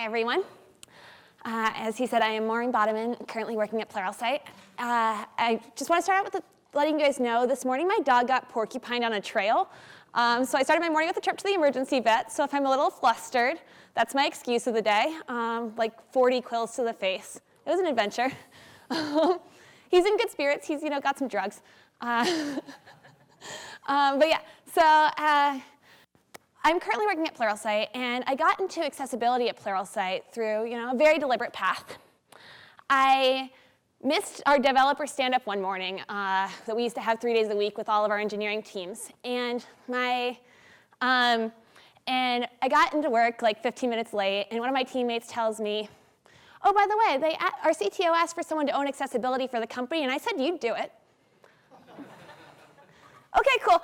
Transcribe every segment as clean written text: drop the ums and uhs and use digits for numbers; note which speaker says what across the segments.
Speaker 1: Hi, everyone. As he said, I am Maureen Botoman, currently working at Pluralsight. I just want to start out with letting you guys know this morning my dog got porcupined on a trail. So I started my morning with a trip to the emergency vet. So if I'm a little flustered, that's my excuse of the day. Like 40 quills to the face. It was an adventure. He's in good spirits. He's got some drugs. But yeah, so I'm currently working at Pluralsight, and I got into accessibility at Pluralsight through a very deliberate path. I missed our developer stand-up one morning that we used to have 3 days a week with all of our engineering teams, and I got into work like 15 minutes late, and one of my teammates tells me, "Oh, by the way, our CTO asked for someone to own accessibility for the company," and I said, "You'd do it." Okay, cool.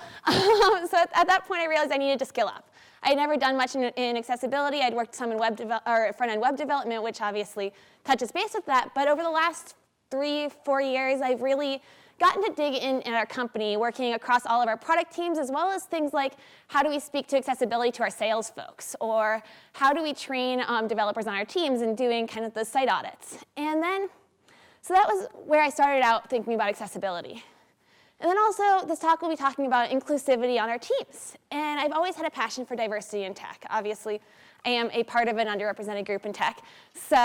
Speaker 1: So at that point, I realized I needed to skill up. I had never done much in accessibility. I'd worked some in front-end web development, which obviously touches base with that. But over the last 3-4 years, I've really gotten to dig in at our company, working across all of our product teams, as well as things like how do we speak to accessibility to our sales folks, or how do we train developers on our teams and doing kind of the site audits. And then, so that was where I started out thinking about accessibility. And then also, this talk will be talking about inclusivity on our teams. And I've always had a passion for diversity in tech. Obviously, I am a part of an underrepresented group in tech. So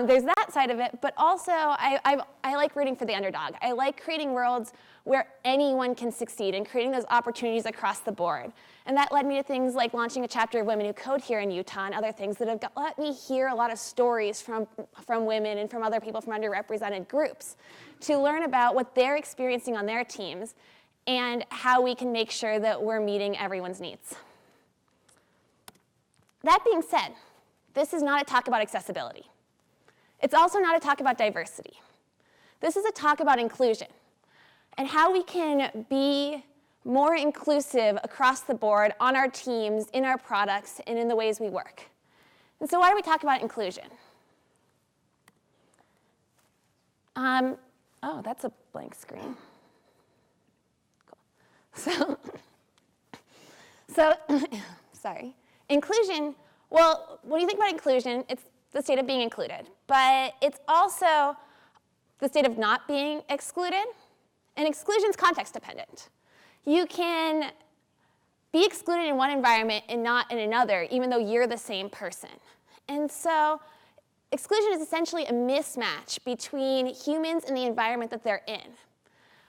Speaker 1: there's that side of it. But also, I like rooting for the underdog. I like creating worlds where anyone can succeed and creating those opportunities across the board. And that led me to things like launching a chapter of Women Who Code here in Utah and other things that have let me hear a lot of stories from women and from other people from underrepresented groups to learn about what they're experiencing on their teams and how we can make sure that we're meeting everyone's needs. That being said, this is not a talk about accessibility. It's also not a talk about diversity. This is a talk about inclusion and how we can be more inclusive across the board on our teams, in our products, and in the ways we work. And so why do we talk about inclusion? Oh, that's a blank screen. Cool. So sorry. Inclusion, well, when you think about inclusion, it's the state of being included, but it's also the state of not being excluded, and exclusion is context dependent. You can be excluded in one environment and not in another, even though you're the same person. And so exclusion is essentially a mismatch between humans and the environment that they're in.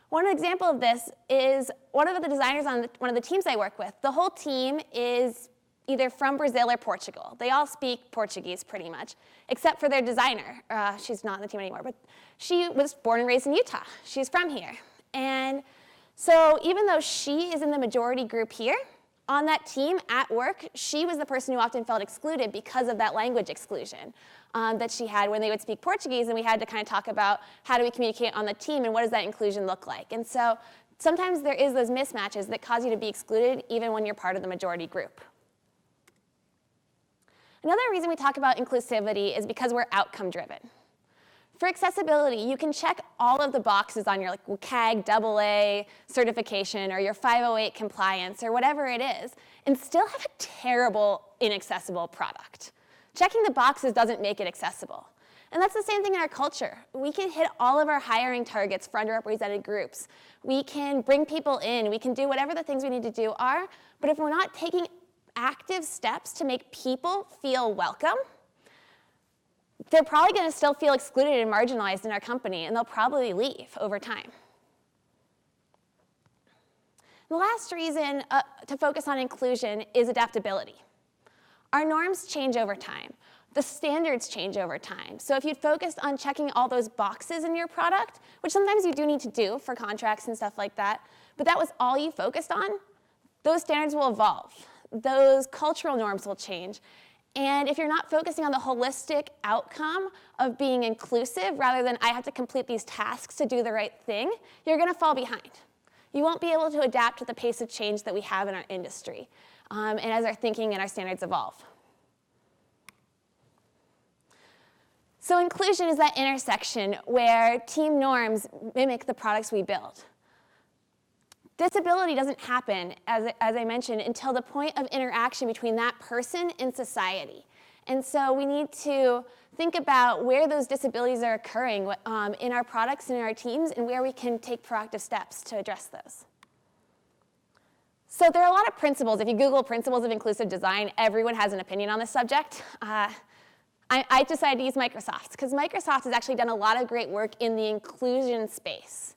Speaker 1: One example of this is one of the designers on one of the teams I work with. The whole team is either from Brazil or Portugal. They all speak Portuguese pretty much, except for their designer. She's not on the team anymore, but she was born and raised in Utah. She's from here. And so even though she is in the majority group here, on that team at work, she was the person who often felt excluded because of that language exclusion that she had when they would speak Portuguese, and we had to kind of talk about how do we communicate on the team and what does that inclusion look like. And so sometimes there is those mismatches that cause you to be excluded even when you're part of the majority group. Another reason we talk about inclusivity is because we're outcome driven. For accessibility, you can check all of the boxes on your CAG AA certification or your 508 compliance or whatever it is and still have a terrible, inaccessible product. Checking the boxes doesn't make it accessible. And that's the same thing in our culture. We can hit all of our hiring targets for underrepresented groups. We can bring people in. We can do whatever the things we need to do are. But if we're not taking active steps to make people feel welcome, they're probably going to still feel excluded and marginalized in our company, and they'll probably leave over time. The last reason to focus on inclusion is adaptability. Our norms change over time. The standards change over time. So if you'd focused on checking all those boxes in your product, which sometimes you do need to do for contracts and stuff like that, but that was all you focused on, those standards will evolve. Those cultural norms will change. And if you're not focusing on the holistic outcome of being inclusive, rather than I have to complete these tasks to do the right thing, you're going to fall behind. You won't be able to adapt to the pace of change that we have in our industry, and as our thinking and our standards evolve. So inclusion is that intersection where team norms mimic the products we build. Disability doesn't happen, as I mentioned, until the point of interaction between that person and society. And so we need to think about where those disabilities are occurring in our products and in our teams, and where we can take proactive steps to address those. So there are a lot of principles. If you Google principles of inclusive design, everyone has an opinion on this subject. I decided to use Microsoft, because Microsoft has actually done a lot of great work in the inclusion space.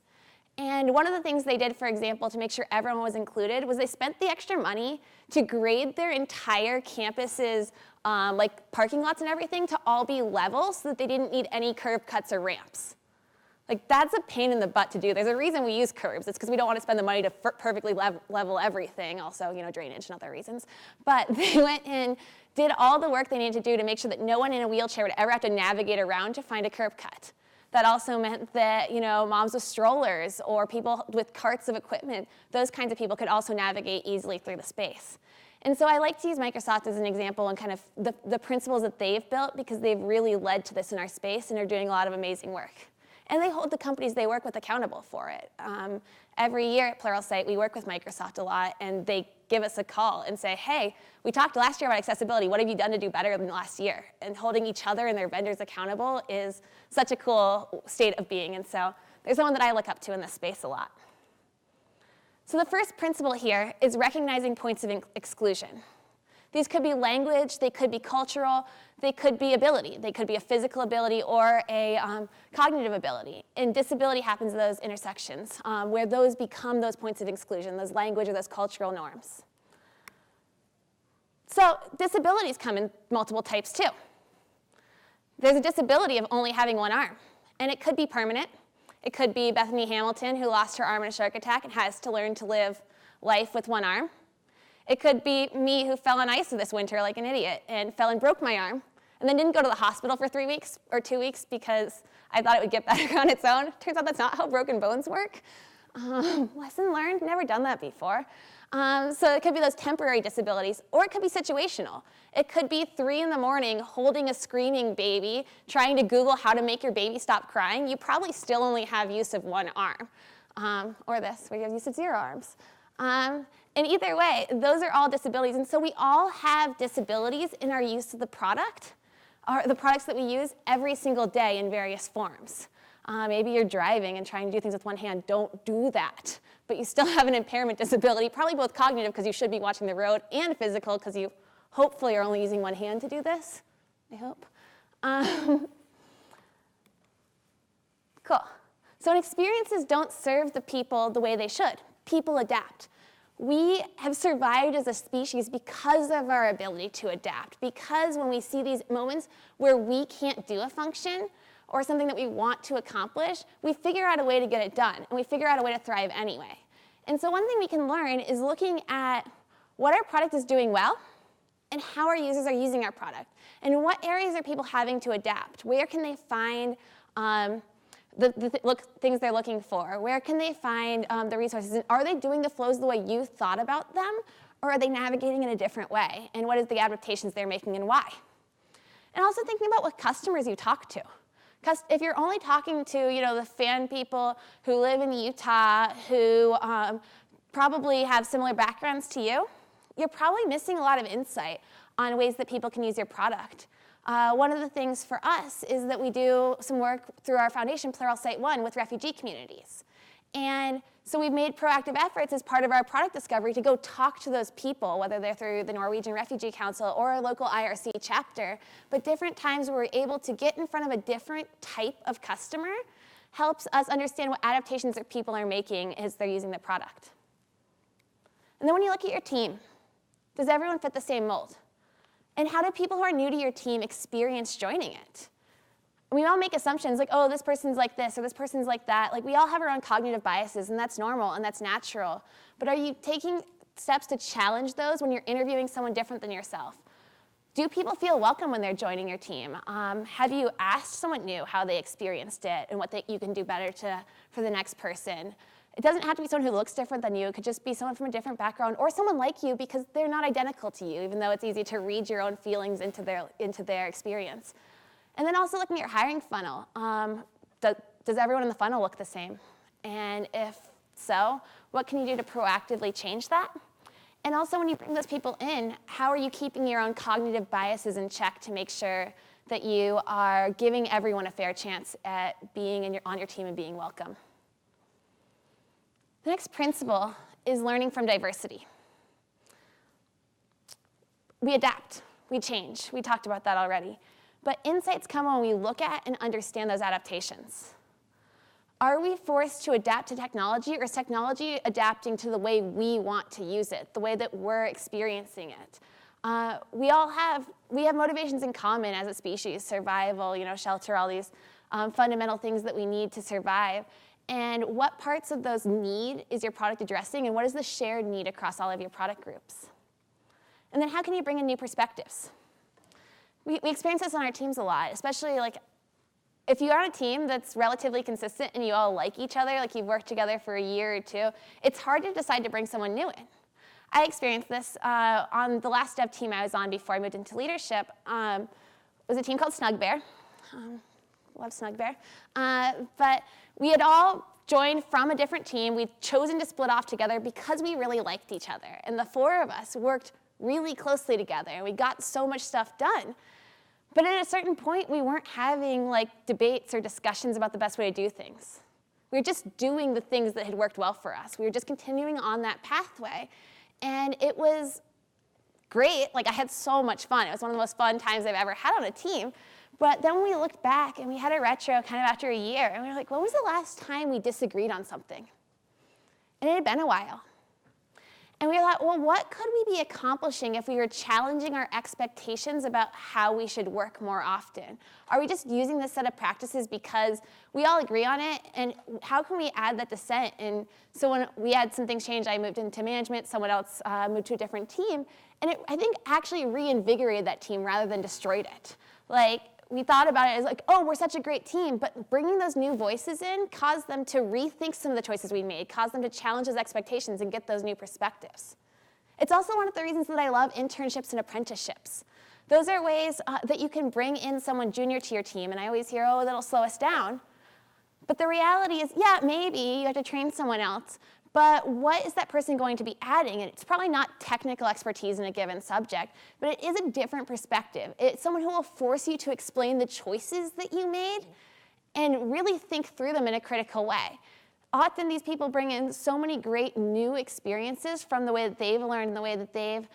Speaker 1: And one of the things they did, for example, to make sure everyone was included, was they spent the extra money to grade their entire campuses, like parking lots and everything, to all be level so that they didn't need any curb cuts or ramps. Like, that's a pain in the butt to do. There's a reason we use curbs. It's because we don't want to spend the money to perfectly level everything. Also, drainage and other reasons. But they went and did all the work they needed to do to make sure that no one in a wheelchair would ever have to navigate around to find a curb cut. That also meant that, moms with strollers or people with carts of equipment, those kinds of people could also navigate easily through the space. And so I like to use Microsoft as an example and kind of the principles that they've built, because they've really led to this in our space and are doing a lot of amazing work. And they hold the companies they work with accountable for it. Every year at Pluralsight, we work with Microsoft a lot, and they give us a call and say, hey, we talked last year about accessibility. What have you done to do better than last year? And holding each other and their vendors accountable is such a cool state of being. And so there's someone that I look up to in this space a lot. So the first principle here is recognizing points of exclusion. These could be language, they could be cultural, they could be ability. They could be a physical ability or a cognitive ability. And disability happens at those intersections where those become those points of exclusion, those language or those cultural norms. So disabilities come in multiple types too. There's a disability of only having one arm, and it could be permanent. It could be Bethany Hamilton, who lost her arm in a shark attack and has to learn to live life with one arm. It could be me, who fell on ice this winter like an idiot and fell and broke my arm, and then didn't go to the hospital for 3 weeks or 2 weeks because I thought it would get better on its own. Turns out that's not how broken bones work. Lesson learned, never done that before. So it could be those temporary disabilities, or it could be situational. It could be 3 in the morning holding a screaming baby, trying to Google how to make your baby stop crying. You probably still only have use of one arm. Or this, where you have use of 0 arms. And either way, those are all disabilities. And so we all have disabilities in our use of the product, or the products that we use every single day in various forms. Maybe you're driving and trying to do things with one hand. Don't do that. But you still have an impairment disability, probably both cognitive because you should be watching the road, and physical because you hopefully are only using one hand to do this, I hope. Cool. So when experiences don't serve the people the way they should, people adapt. We have survived as a species because of our ability to adapt, because when we see these moments where we can't do a function or something that we want to accomplish, we figure out a way to get it done, and we figure out a way to thrive anyway. And so one thing we can learn is looking at what our product is doing well and how our users are using our product, and in what areas are people having to adapt. Where can they find things they're looking for? Where can they find the resources? And are they doing the flows the way you thought about them, or are they navigating in a different way? And what is the adaptations they're making and why? And also thinking about what customers you talk to. Because if you're only talking to the fan people who live in Utah, who probably have similar backgrounds to you, you're probably missing a lot of insight on ways that people can use your product. One of the things for us is that we do some work through our foundation, Pluralsight One, with refugee communities. And so we've made proactive efforts as part of our product discovery to go talk to those people, whether they're through the Norwegian Refugee Council or a local IRC chapter. But different times where we're able to get in front of a different type of customer helps us understand what adaptations that people are making as they're using the product. And then when you look at your team, does everyone fit the same mold? And how do people who are new to your team experience joining it? We all make assumptions like, oh, this person's like this or this person's like that. Like, we all have our own cognitive biases, and that's normal and that's natural. But are you taking steps to challenge those when you're interviewing someone different than yourself? Do people feel welcome when they're joining your team? Have you asked someone new how they experienced it and what you can do better for the next person? It doesn't have to be someone who looks different than you. It could just be someone from a different background or someone like you, because they're not identical to you, even though it's easy to read your own feelings into their experience. And then also looking at your hiring funnel. Does everyone in the funnel look the same? And if so, what can you do to proactively change that? And also when you bring those people in, how are you keeping your own cognitive biases in check to make sure that you are giving everyone a fair chance at being on your team and being welcome? The next principle is learning from diversity. We adapt, we change. We talked about that already. But insights come when we look at and understand those adaptations. Are we forced to adapt to technology, or is technology adapting to the way we want to use it, the way that we're experiencing it? We have motivations in common as a species: survival, shelter, all these fundamental things that we need to survive. And what parts of those need is your product addressing, and what is the shared need across all of your product groups? And then how can you bring in new perspectives? We experience this on our teams a lot, especially if you're on a team that's relatively consistent and you all like each other, like you've worked together for a year or two, it's hard to decide to bring someone new in. I experienced this on the last dev team I was on before I moved into leadership. It was a team called Snug Bear. Love Snug Bear. But we had all joined from a different team. We'd chosen to split off together because we really liked each other. And the four of us worked really closely together, and we got so much stuff done. But at a certain point, we weren't having debates or discussions about the best way to do things. We were just doing the things that had worked well for us. We were just continuing on that pathway. And it was great. I had so much fun. It was one of the most fun times I've ever had on a team. But then when we looked back and we had a retro kind of after a year, and we were like, when was the last time we disagreed on something? And it had been a while. And we thought, well, what could we be accomplishing if we were challenging our expectations about how we should work more often? Are we just using this set of practices because we all agree on it? And how can we add that dissent? And so when we had some things change, I moved into management, someone else moved to a different team. And it, I think, actually reinvigorated that team rather than destroyed it. We thought about it as oh, we're such a great team, but bringing those new voices in caused them to rethink some of the choices we made, caused them to challenge those expectations and get those new perspectives. It's also one of the reasons that I love internships and apprenticeships. Those are ways that you can bring in someone junior to your team, and I always hear, oh, that'll slow us down. But the reality is, yeah, maybe you have to train someone else, but what is that person going to be adding? And it's probably not technical expertise in a given subject, but it is a different perspective. It's someone who will force you to explain the choices that you made and really think through them in a critical way. Often these people bring in so many great new experiences from the way that they've learned and the way that they've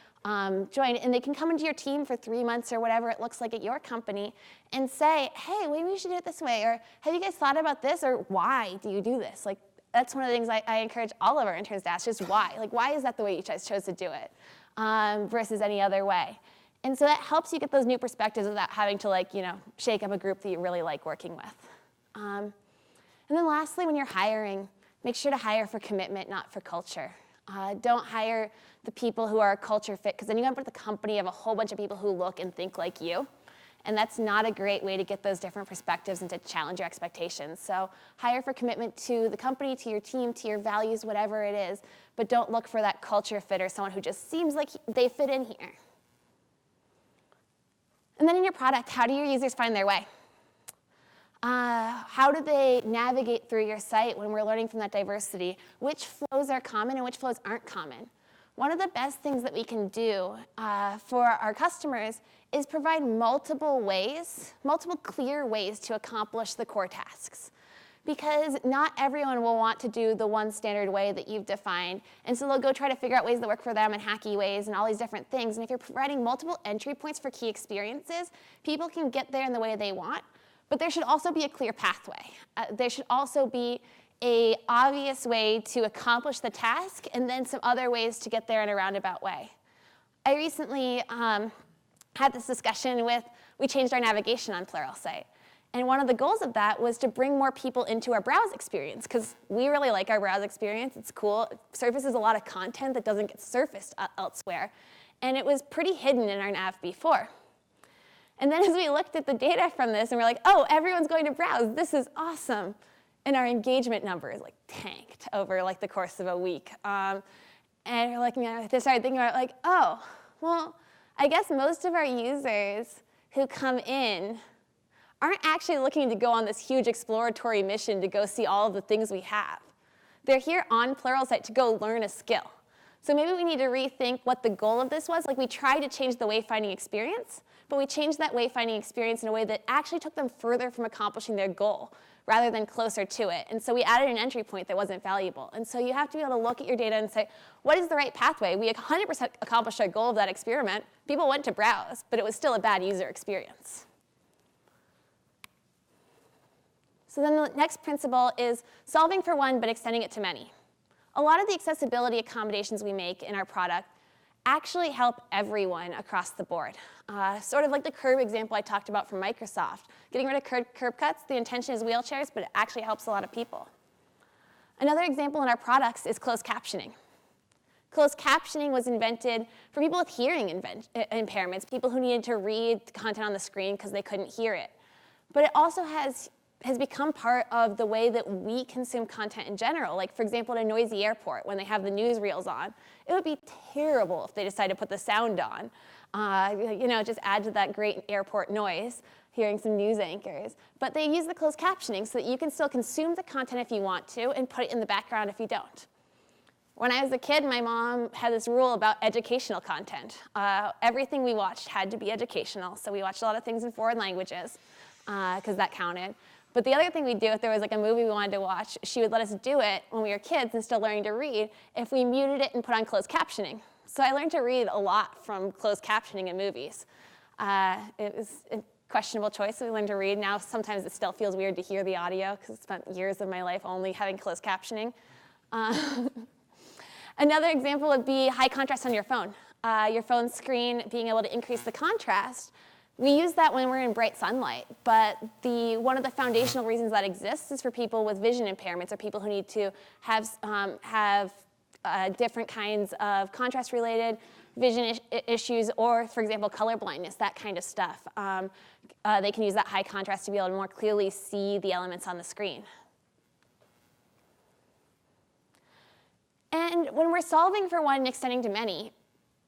Speaker 1: joined, and they can come into your team for 3 months or whatever it looks like at your company and say, hey, maybe we should do it this way, or have you guys thought about this, or why do you do this? That's one of the things I encourage all of our interns to ask, just why? Why is that the way you guys chose to do it versus any other way? And so that helps you get those new perspectives without having to shake up a group that you really like working with. And then lastly, when you're hiring, make sure to hire for commitment, not for culture. Don't hire the people who are a culture fit, because then you end up with a company of a whole bunch of people who look and think like you. And that's not a great way to get those different perspectives and to challenge your expectations. So hire for commitment to the company, to your team, to your values, whatever it is, but don't look for that culture fit or someone who just seems like they fit in here. And then in your product, how do your users find their way? How do they navigate through your site when we're learning from that diversity? Which flows are common and which flows aren't common? One of the best things that we can do for our customers is provide multiple clear ways to accomplish the core tasks. Because not everyone will want to do the one standard way that you've defined. And so they'll go try to figure out ways that work for them and hacky ways and all these different things. And if you're providing multiple entry points for key experiences, people can get there in the way they want. But there should also be a clear pathway. There should also be an obvious way to accomplish the task and then some other ways to get there in a roundabout way. I recently had this discussion we changed our navigation on Pluralsight. And one of the goals of that was to bring more people into our browse experience, because we really like our browse experience. It's cool. It surfaces a lot of content that doesn't get surfaced elsewhere. And it was pretty hidden in our nav before. And then as we looked at the data from this, and we're like, oh, everyone's going to browse. This is awesome. And our engagement numbers tanked over the course of a week. And we're I started thinking about oh, well, I guess most of our users who come in aren't actually looking to go on this huge exploratory mission to go see all of the things we have. They're here on Pluralsight to go learn a skill. So maybe we need to rethink what the goal of this was. Like, we tried to change the wayfinding experience, but we changed that wayfinding experience in a way that actually took them further from accomplishing their goal rather than closer to it. And so we added an entry point that wasn't valuable. And so you have to be able to look at your data and say, what is the right pathway? We 100% accomplished our goal of that experiment. People went to browse, but it was still a bad user experience. So then the next principle is solving for one, but extending it to many. A lot of the accessibility accommodations we make in our product actually help everyone across the board. Sort of like the curb example I talked about from Microsoft. Getting rid of curb cuts, the intention is wheelchairs, but it actually helps a lot of people. Another example in our products is closed captioning. Closed captioning was invented for people with hearing impairments, people who needed to read content on the screen because they couldn't hear it. But it also has become part of the way that we consume content in general. Like, for example, at a noisy airport, when they have the newsreels on, it would be terrible if they decided to put the sound on. Just add to that great airport noise, hearing some news anchors. But they use the closed captioning so that you can still consume the content if you want to and put it in the background if you don't. When I was a kid, my mom had this rule about educational content. Everything we watched had to be educational, so we watched a lot of things in foreign languages because that counted. But the other thing we'd do, if there was like a movie we wanted to watch, she would let us do it when we were kids and still learning to read if we muted it and put on closed captioning. So I learned to read a lot from closed captioning in movies. It was a questionable choice, so we learned to read. Now sometimes it still feels weird to hear the audio because I spent years of my life only having closed captioning. Another example would be high contrast on your phone. Your phone screen being able to increase the contrast. We use that when we're in bright sunlight, but one of the foundational reasons that exists is for people with vision impairments or people who need to have different kinds of contrast-related vision issues or, for example, color blindness, that kind of stuff. They can use that high contrast to be able to more clearly see the elements on the screen. And when we're solving for one and extending to many,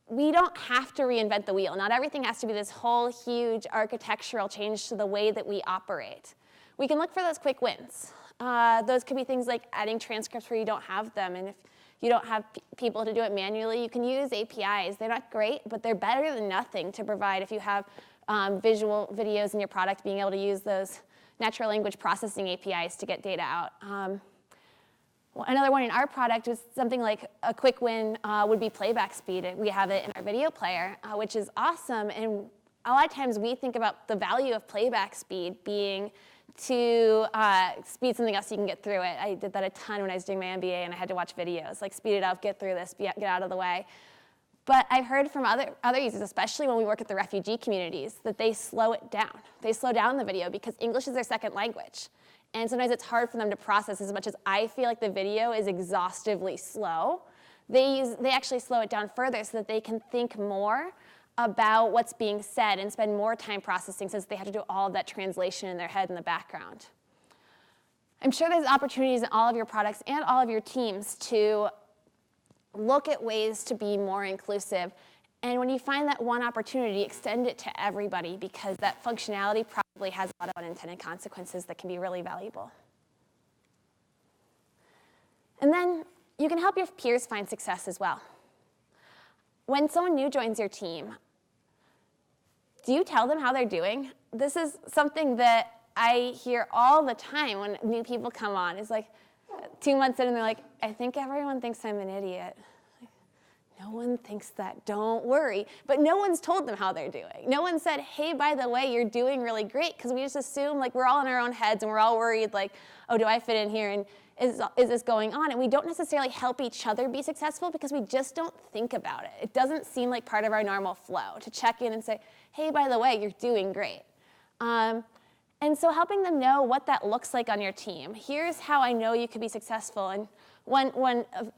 Speaker 1: we don't have to reinvent the wheel. Not everything has to be this whole huge architectural change to the way that we operate. We can look for those quick wins. Those could be things like adding transcripts where you don't have them, and if you don't have people to do it manually, you can use APIs. They're not great, but they're better than nothing to provide if you have visual videos in your product, being able to use those natural language processing APIs to get data out. Another one in our product was something like a quick win would be playback speed. We have it in our video player, which is awesome. And a lot of times we think about the value of playback speed being to speed something up so you can get through it. I did that a ton when I was doing my MBA and I had to watch videos, like speed it up, get through this, get out of the way. But I've heard from other users, especially when we work at the refugee communities, that they slow it down. They slow down the video because English is their second language. And sometimes it's hard for them to process as much as I feel like the video is exhaustively slow. They actually slow it down further so that they can think more about what's being said and spend more time processing since they have to do all of that translation in their head in the background. I'm sure there's opportunities in all of your products and all of your teams to look at ways to be more inclusive. And when you find that one opportunity, extend it to everybody because that functionality probably has a lot of unintended consequences that can be really valuable. And then you can help your peers find success as well. When someone new joins your team, do you tell them how they're doing? This is something that I hear all the time when new people come on. It's like 2 months in and they're like, I think everyone thinks I'm an idiot. No one thinks that, don't worry. But no one's told them how they're doing. No one said, hey, by the way, you're doing really great, because we just assume like we're all in our own heads and we're all worried like, oh, do I fit in here and is this going on? And we don't necessarily help each other be successful because we just don't think about it. It doesn't seem like part of our normal flow to check in and say, hey, by the way, you're doing great. And so helping them know what that looks like on your team. Here's how I know you could be successful. And one of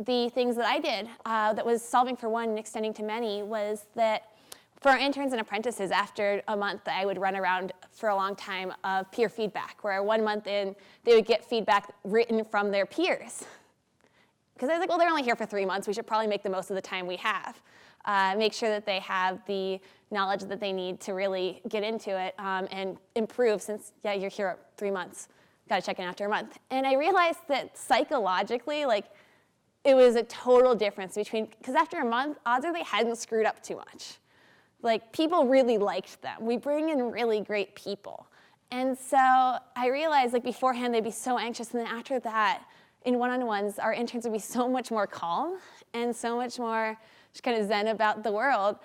Speaker 1: the things that I did that was solving for one and extending to many was that for our interns and apprentices, after a month, I would run around for a long time of peer feedback, where 1 month in, they would get feedback written from their peers. Because I was like, well, they're only here for 3 months. We should probably make the most of the time we have. Make sure that they have the knowledge that they need to really get into it and improve since, yeah, you're here 3 months. Got to check in after a month. And I realized that psychologically, like, it was a total difference between, because after a month, odds are they hadn't screwed up too much. Like, people really liked them. We bring in really great people. And so I realized, like, beforehand, they'd be so anxious, and then after that, in one-on-ones, our interns would be so much more calm and so much more just kind of zen about the world.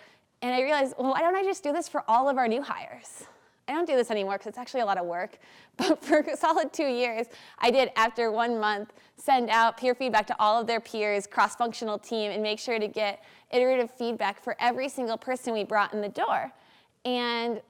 Speaker 1: And I realized, well, why don't I just do this for all of our new hires? I don't do this anymore because it's actually a lot of work. But for a solid 2 years, I did, after 1 month, send out peer feedback to all of their peers, cross-functional team, and make sure to get iterative feedback for every single person we brought in the door. And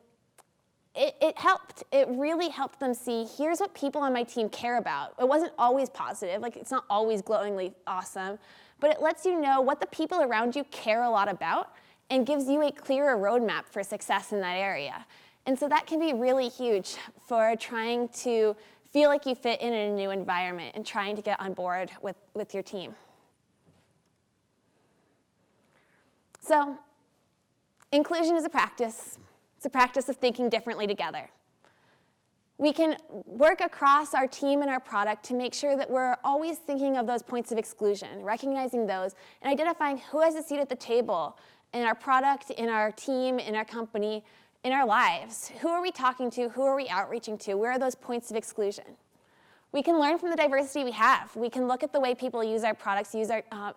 Speaker 1: it helped. It really helped them see, here's what people on my team care about. It wasn't always positive. Like, it's not always glowingly awesome. But it lets you know what the people around you care a lot about and gives you a clearer roadmap for success in that area. And so that can be really huge for trying to feel like you fit in a new environment and trying to get on board with your team. So inclusion is a practice. It's a practice of thinking differently together. We can work across our team and our product to make sure that we're always thinking of those points of exclusion, recognizing those, and identifying who has a seat at the table in our product, in our team, in our company, in our lives. Who are we talking to? Who are we outreaching to? Where are those points of exclusion? We can learn from the diversity we have. We can look at the way people use our products,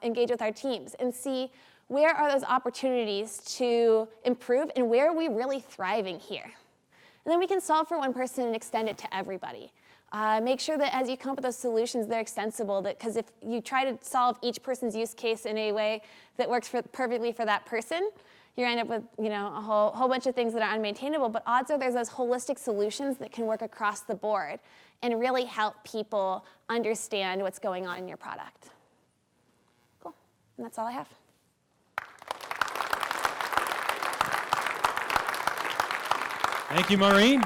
Speaker 1: engage with our teams, and see where are those opportunities to improve and where are we really thriving here. And then we can solve for one person and extend it to everybody. Make sure that as you come up with those solutions, they're extensible, because if you try to solve each person's use case in a way that works perfectly for that person, you end up with a whole bunch of things that are unmaintainable, but odds are there's those holistic solutions that can work across the board and really help people understand what's going on in your product. Cool, and that's all I have.
Speaker 2: Thank you, Maureen.